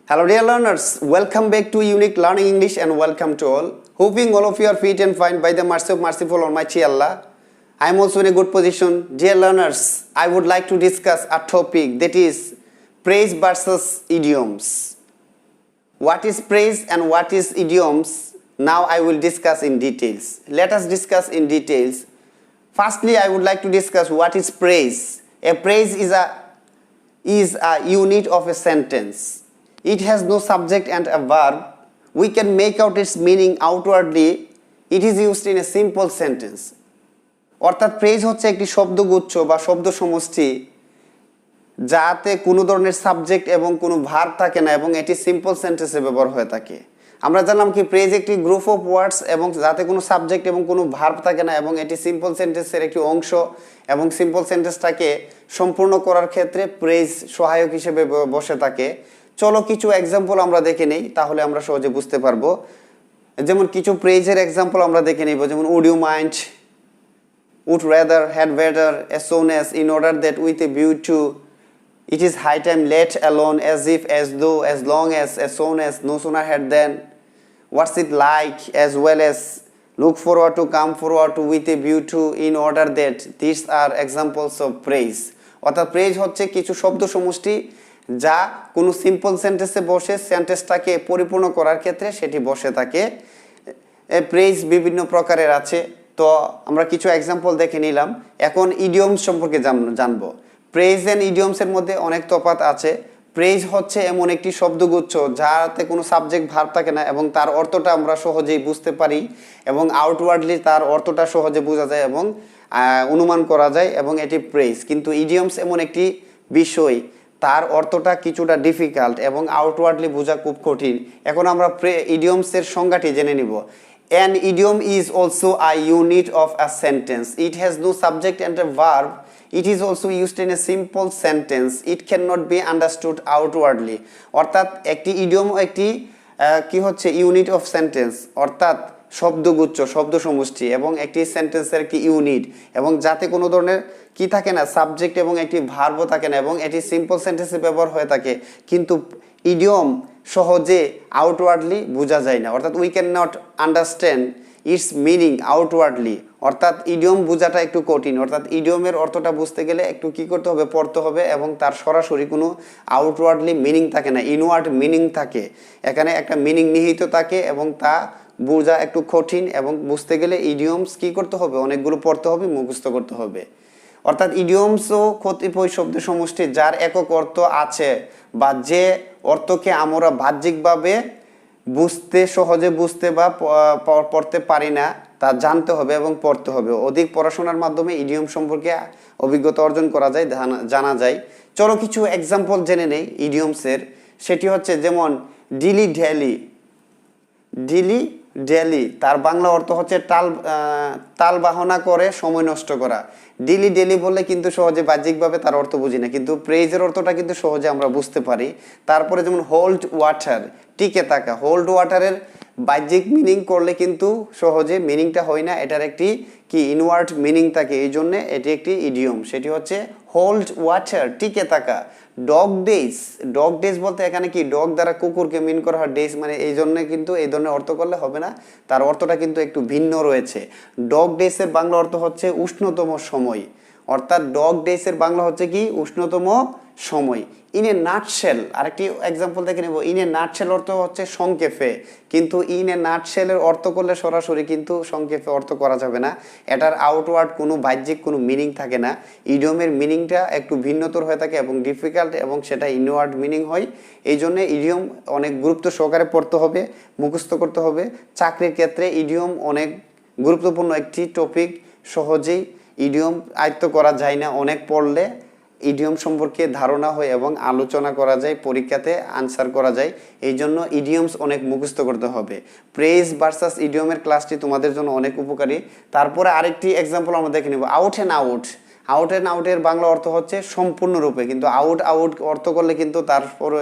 Hello dear learners, welcome back to Unique Learning English and welcome to all. Hoping all of you are fit and fine by the mercy of merciful Almighty Allah. I am also in a good position. Dear learners, I would like to discuss a topic that is praise versus idioms. What is praise and what is idioms? Now I will discuss in details. Let us discuss in details. Firstly, I would like to discuss what is praise. A praise is a unit of a sentence. It has no subject and a verb. We can make out its meaning outwardly. It is used in a simple sentence. অর্থাৎ praise হচ্ছে একটি শব্দগুচ্ছ বা শব্দ সমষ্টি যাতে কোনো ধরনের subject এবং কোনো ভার্ব থাকে না এবং এটি সিম্পল সেন্টেন্সে ব্যবহার হয়ে থাকে। আমরা জানলাম কি প্রেজ একটি গ্রুপ অফ ওয়ার্ডস এবং যাতে কোনো সাবজেক্ট এবং কোনো ভার্ব থাকে না এবং এটি সিম্পল সেন্টেন্সের একটি অংশ এবং সিম্পল সেন্টেন্সটাকে সম্পূর্ণ করার ক্ষেত্রে প্রেজ সহায়ক হিসেবে বসে থাকে। চলো কিছু এক্সাম্পল আমরা দেখে নেই, তাহলে আমরা সহজে বুঝতে পারবো। যেমন কিছু প্রেজের এক্সাম্পল আমরা দেখে নিব, যেমন would you mind, would rather, had better, as soon as, in order that, with a view to, it is high time, let alone, as if, as though, as long as soon as, no sooner had than, what's it like, as well as, look forward to, come forward to, with a view to, in order that. These are examples of praise. অর্থাৎ praise হচ্ছে কিছু শব্দ সমষ্টি যা কোনো simple সেন্টেন্সে বসে সেন্টেন্সটাকে পরিপূর্ণ করার ক্ষেত্রে সেটি বসে থাকে। প্রেজ বিভিন্ন প্রকারের আছে, তো আমরা কিছু এক্সাম্পল দেখে নিলাম। এখন ইডিয়মস সম্পর্কে জানবো। প্রেজ এন্ড ইডিয়মসের মধ্যে অনেক তফাৎ আছে। প্রেজ হচ্ছে এমন একটি শব্দগুচ্ছ যাতে কোনো সাবজেক্ট ভার্ব থাকে না এবং তার অর্থটা আমরা সহজেই বুঝতে পারি এবং আউটওয়ার্ডলি তার অর্থটা সহজে বোঝা যায় এবং অনুমান করা যায় এবং এটি প্রেজ। কিন্তু ইডিয়মস এমন একটি বিষয় তার অর্থটা কিছুটা ডিফিকাল্ট এবং আউটওয়ার্ডলি বোঝা খুব কঠিন। এখন আমরা ইডিয়মসের সংজ্ঞাটি জেনে নিব। An idiom is also a unit of a sentence. It has no subject and a verb. It is also used in a simple sentence. It cannot be understood outwardly. অর্থাৎ একটি ইডিয়ম একটি কি হচ্ছে ইউনিট অফ সেন্টেন্স, অর্থাৎ শব্দগুচ্ছ শব্দ সমষ্টি এবং একটি সেন্টেন্সের একটি ইউনিট এবং যাতে কোনো ধরনের কি থাকে না সাবজেক্ট এবং একটি ভার্বও থাকে না এবং এটি সিম্পল সেন্টেন্সে ব্যবহার হয়ে থাকে। কিন্তু ইডিয়ম সহজে আউটওয়ার্ডলি বোঝা যায় না, অর্থাৎ we can not understand its meaning outwardly. অর্থাৎ ইডিয়ম বোঝাটা একটু কঠিন, অর্থাৎ ইডিয়মের অর্থটা বুঝতে গেলে একটু কি করতে হবে, পড়তে হবে এবং তার সরাসরি কোনো আউটওয়ার্ডলি মিনিং থাকে না, ইনওয়ার্ড মিনিং থাকে। এখানে একটা মিনিং নিহিত থাকে এবং তা বোঝা একটু কঠিন এবং বুঝতে গেলে ইডিয়মস কি করতে হবে, অনেকগুলো পড়তে হবে, মুখস্থ করতে হবে। অর্থাৎ ইডিয়মসও কতিপয় শব্দ সমষ্টি যার একক অর্থ আছে বা যে অর্থকে আমরা বাহ্যিকভাবে সহজে বুঝতে বা পড়তে পারি না তা জানতে হবে এবং পড়তে হবে। অধিক পড়াশোনার মাধ্যমে ইডিয়ম সম্পর্কে অভিজ্ঞতা অর্জন করা যায়, জানা যায়। চলো কিছু এক্সাম্পল জেনে নেই ইডিয়মসের। সেটি হচ্ছে যেমন ডিলি ডেলি। ডিলি ডেলি তার বাংলা অর্থ হচ্ছে তাল বাহনা করে সময় নষ্ট করা। ডিলি ডেলি বললে কিন্তু সহজে বাহ্যিকভাবে তার অর্থ বুঝি না, কিন্তু প্রেজের অর্থটা কিন্তু সহজে আমরা বুঝতে পারি। তারপরে যেমন হোল্ড ওয়াটার, টিকে থাকা। হোল্ড ওয়াটারের বাহ্যিক মিনিং করলে কিন্তু সহজে মিনিংটা হয় না, এটার একটি কি ইনওয়ার্ড মিনিং থাকে, এই জন্য এটি একটি ইডিয়ম। সেটি হচ্ছে হোল্ড ওয়াটার, টিকে থাকা। ডগ ডেজ, ডগ ডেজ বলতে এখানে কি ডগ দ্বারা কুকুরকে মিন করা হয়, ডেজ মানে এই জন্য কিন্তু এই ধরনের অর্থ করলে হবে না, তার অর্থটা কিন্তু একটু ভিন্ন রয়েছে। ডগ ডেজের বাংলা অর্থ হচ্ছে উষ্ণতম সময়, অর্থাৎ ডগ ডেজের বাংলা হচ্ছে কি উষ্ণতম সময়। ইন এ নাটশেল, আরেকটি এক্সাম্পল দেখে নেব। ইন এ নাটশেল অর্থ হচ্ছে সংক্ষেপে, কিন্তু ইন এ নাটশেলের অর্থ করলে সরাসরি কিন্তু সংক্ষেপে অর্থ করা যাবে না, এটার আউটওয়ার্ড কোনো বাহ্যিক কোনো মিনিং থাকে না। ইডিয়মের মিনিংটা একটু ভিন্নতর হয়ে থাকে এবং ডিফিকাল্ট এবং সেটা ইনওয়ার্ড মিনিং হয়। এই জন্য ইডিয়ম অনেক গুরুত্ব সহকারে পড়তে হবে, মুখস্থ করতে হবে। চাকরির ক্ষেত্রে ইডিয়ম অনেক গুরুত্বপূর্ণ একটি টপিক, সহজেই ইডিয়ম আয়ত্ত করা যায় না, অনেক পড়লে ইডিয়ম সম্পর্কে ধারণা হয় এবং আলোচনা করা যায়, পরীক্ষাতে আনসার করা যায়। এই জন্য ইডিয়মস অনেক মুখস্থ করতে হবে। প্রেজ ভার্সাস ইডিয়মের ক্লাসটি তোমাদের জন্য অনেক উপকারী। তারপরে আরেকটি এক্সাম্পল আমরা দেখে নেব। Out and out. Out and আউটের বাংলা অর্থ হচ্ছে সম্পূর্ণরূপে, কিন্তু আউট অর্থ করলে কিন্তু তারপরে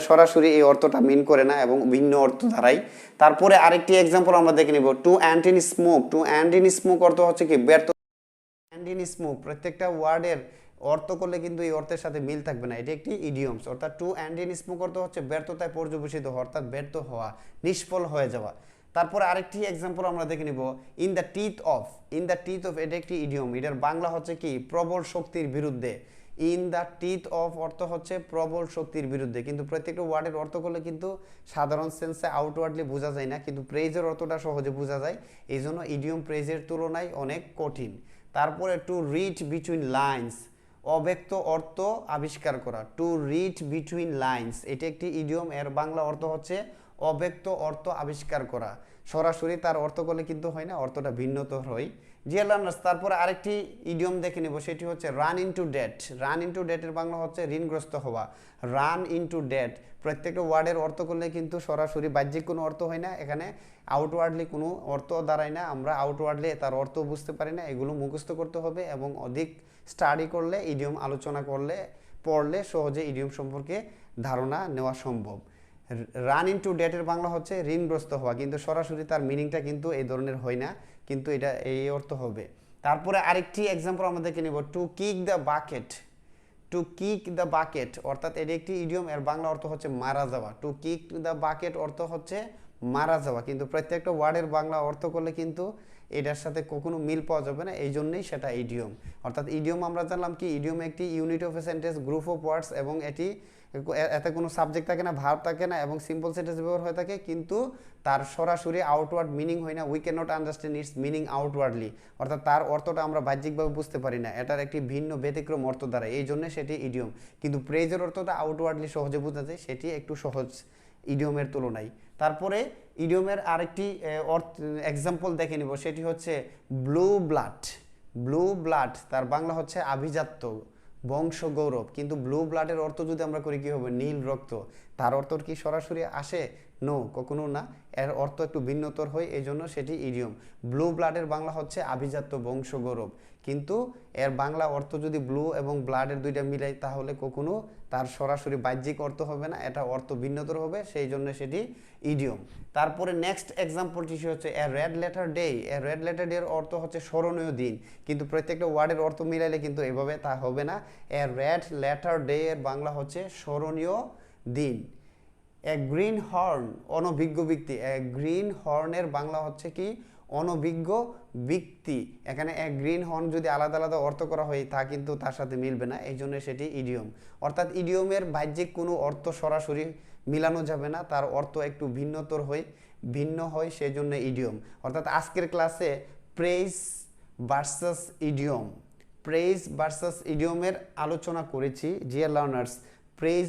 সরাসরি এই অর্থটা মিন করে না এবং ভিন্ন অর্থ ধারায়। তারপরে আরেকটি এক্সাম্পল আমরা দেখে নিব। To end in smoke. To end in smoke অর্থ হচ্ছে কি ব্যর্থ অ্যান্ড ইন স্মোক, প্রত্যেকটা ওয়ার্ডের অর্থ করলে কিন্তু এই অর্থের সাথে মিল থাকবে না, এটি একটি ইডিয়মস। অর্থাৎ টু অ্যান্ড ইন স্মোক অর্থ হচ্ছে ব্যর্থতায় পর্যবেসিত হওয়া, অর্থাৎ ব্যর্থ হওয়া, নিষ্ফল হয়ে যাওয়া। তারপরে আরেকটি এক্সাম্পল আমরা দেখে নিব, in the teeth of. In the teeth of এটা একটি ইডিয়ম, এটার বাংলা হচ্ছে কি প্রবল শক্তির বিরুদ্ধে। ইন দ্য টিথ অফ অর্থ হচ্ছে প্রবল শক্তির বিরুদ্ধে, কিন্তু প্রত্যেকটা ওয়ার্ডের অর্থ করলে কিন্তু সাধারণ সেন্সে আউটওয়ার্ডলি বোঝা যায় না, কিন্তু প্রেজের অর্থটা সহজে বোঝা যায়, এই জন্য ইডিয়ম প্রেজের তুলনায় অনেক কঠিন। তারপরে টু রিড বিটুইন লাইন্স, অব্যক্ত অর্থ আবিষ্কার করা। টু রিড বিটুইন লাইন্স এটি একটি ইডিয়ম, এর বাংলা অর্থ হচ্ছে অব্যক্ত অর্থ আবিষ্কার করা। সরাসরি তার অর্থ করলে কিন্তু হয় না, অর্থটা ভিন্নতর হয়। ডিয়ার লার্নার্স, তারপরে আরেকটি ইডিয়ম দেখে নেব, সেটি হচ্ছে run into debt. Run into ডেটের বাংলা হচ্ছে ঋণগ্রস্ত হওয়া। রান ইনটু ডেট প্রত্যেকটা ওয়ার্ডের অর্থ করলে কিন্তু সরাসরি বাহ্যিক কোনো অর্থ হয় না, এখানে আউটওয়ার্ডলি কোনো অর্থ দাঁড়ায় না, আমরা আউটওয়ার্ডলি তার অর্থ বুঝতে পারি না, এগুলো মুখস্থ করতে হবে এবং অধিক স্টাডি করলে, ইডিয়ম আলোচনা করলে, পড়লে সহজে ইডিয়ম সম্পর্কে ধারণা নেওয়া সম্ভব। রান ইনটু ডেটের বাংলা হচ্ছে ঋণগ্রস্ত হওয়া, কিন্তু সরাসরি তার মিনিংটা কিন্তু এই ধরনের হয় না, কিন্তু এটা এই অর্থ হবে। তারপরে আরেকটি এক্সাম্পল আমরা দেখে নিব, to kick the bucket. To kick the bucket অর্থাৎ এটি একটি ইডিয়ম, এর বাংলা অর্থ হচ্ছে মারা যাওয়া। টু কিক দ্য বাকেট অর্থ হচ্ছে মারা যাওয়া, কিন্তু প্রত্যেকটা ওয়ার্ডের বাংলা অর্থ করলে কিন্তু এটার সাথে কখনো মিল পাওয়া যাবে না, এই জন্যই সেটা ইডিয়ম। অর্থাৎ ইডিয়ম আমরা জানলাম কি, ইডিয়ম একটি unit of a sentence, group of words, এবং এতে কোনো সাবজেক্ট থাকে না, ভার্ব থাকে না, এবং সিম্পল সেন্টেন্স ব্যবহার হয়ে থাকে, কিন্তু তার সরাসরি আউটওয়ার্ড মিনিং হয় না। We can not understand its meaning outwardly, অর্থাৎ তার অর্থটা আমরা বাহ্যিকভাবে বুঝতে পারি না, এটার একটি ভিন্ন ব্যতিক্রম অর্থ দ্বারা, এই জন্য সেটি ইডিয়ম। কিন্তু প্রেজের অর্থটা আউটওয়ার্ডলি সহজে বোঝা যায়, সেটি একটু সহজ ইডিয়মের তুলনায়। তারপরে ইডিয়মের আরেকটি এক্সাম্পল দেখে নিব, সেটি হচ্ছে ব্লু ব্লাড। ব্লু ব্লাড তার বাংলা হচ্ছে আভিজাত্য, বংশ গৌরব, কিন্তু ব্লু ব্লাডের অর্থ যদি আমরা করি কি হবে, নীল রক্ত। তার অর্থ কি সরাসরি আসে? নো, কখনো না, এর অর্থ একটু ভিন্নতর হয়, এই জন্য সেটি ইডিয়ম। ব্লু ব্লাডের বাংলা হচ্ছে আভিজাত্য, বংশ গৌরব, কিন্তু এর বাংলা অর্থ যদি ব্লু এবং ব্লাডের দুইটা মিলাই, তাহলে কখনো তার সরাসরি বাহ্যিক অর্থ হবে না, এটা অর্থ ভিন্নতর হবে, সেই জন্য সেটি ইডিয়ম। তারপরে নেক্সট এক্সাম্পলটি হচ্ছে a red letter day. A red letter day এর অর্থ হচ্ছে স্মরণীয় দিন, কিন্তু প্রত্যেকটা ওয়ার্ডের অর্থ মিলাইলে কিন্তু এভাবে তা হবে না। এ রেড লেটার ডে এর বাংলা হচ্ছে স্মরণীয় দিন। এ গ্রিন হর্ন, অনভিজ্ঞ ব্যক্তি। এ গ্রিন হর্নের বাংলা হচ্ছে কি, অনভিজ্ঞ ব্যক্তি। এখানে এক গ্রিন হর্ন যদি আলাদা আলাদা অর্থ করা হয়, তা কিন্তু তার সাথে মিলবে না, এই জন্য সেটি ইডিয়ম। অর্থাৎ ইডিয়মের বাহ্যিক কোনো অর্থ সরাসরি মিলানো যাবে না, তার অর্থ একটু ভিন্ন হয়, সেই জন্য ইডিয়ম। অর্থাৎ আজকের ক্লাসে phrase versus idiom, phrase versus ইডিয়মের আলোচনা করেছি। Dear learners, praise